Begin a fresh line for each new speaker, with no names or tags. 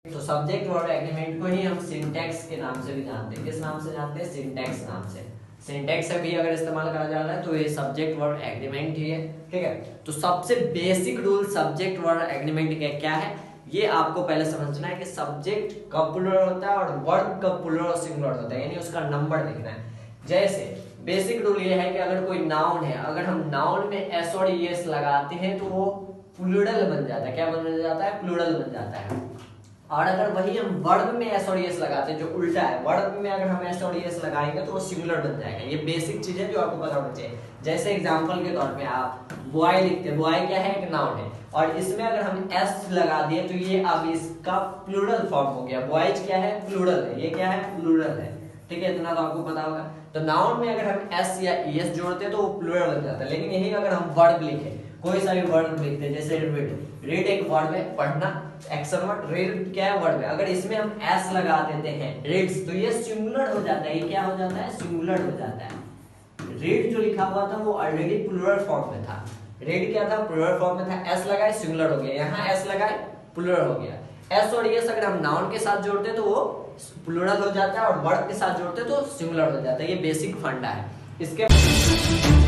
तो subject verb agreement को ही हम सिंटैक्स के नाम से भी जानते हैं। किस नाम से जानते हैं? सिंटैक्स नाम से। सिंटैक्स से भी अगर इस्तेमाल करा जा रहा है तो ये सब्जेक्ट वर्ब एग्रीमेंट ही है। ठीक है, तो सबसे basic rule subject verb agreement का क्या है ये आपको पहले समझना है कि सब्जेक्ट कब प्लुरल होता है और वर्ब कब प्लुरल और सिंगुलर होता है, यानी उसका नंबर लिखना है। जैसे बेसिक रूल ये है कि अगर कोई नाउन है, अगर हम नाउन में एस और एस लगाते हैं तो वो प्लुरल बन जाता है। क्या बन जाता है? प्लुरल बन जाता है। और अगर वही हम वर्ब में एस और एस लगाते हैं, जो उल्टा है, वर्ब में अगर हम एस और एस लगाएंगे तो वो सिंगुलर बन जाएगा। ये बेसिक चीज है जो आपको पता होना चाहिए। जैसे एग्जांपल के तौर पे आप बॉय लिखते हैं, बॉय क्या है? एक नाउन है, और इसमें अगर हम एस लगा दिए तो ये अब इसका प्लुरल फॉर्म हो गया। बॉयज क्या है? प्लुरल है। ये क्या है? प्लुरल है। ठीक है, इतना तो आपको पता होगा। तो नाउन में अगर हम एस या एस जोड़ते हैं तो वो प्लुरल बन जाता है। लेकिन यही अगर हम वर्ब लिखे, कोई सा भी वर्ब लिखते हैं, जैसे रीड, रीड एक वर्ब है, पढ़ना, एक्शन वर्ड, रीड क्या है? वर्ब है। अगर इसमें हम एस लगा देते हैं रीड्स तो ये सिंगुलर हो जाता है। ये क्या हो जाता है? सिंगुलर हो जाता है। रीड जो लिखा हुआ था वो ऑलरेडी प्लुरल फॉर्म में था। रीड क्या था? प्लुरल फॉर्म में था। एस लगाए सिंगुलर हो गया, यहाँ एस लगाए प्लुरल हो गया। एस और एस अगर हम नाउन के साथ जोड़ते तो वो प्लुरल हो जाता है और वर्ब के साथ जोड़ते तो सिंगुलर हो जाता है। ये बेसिक फंडा है इसके।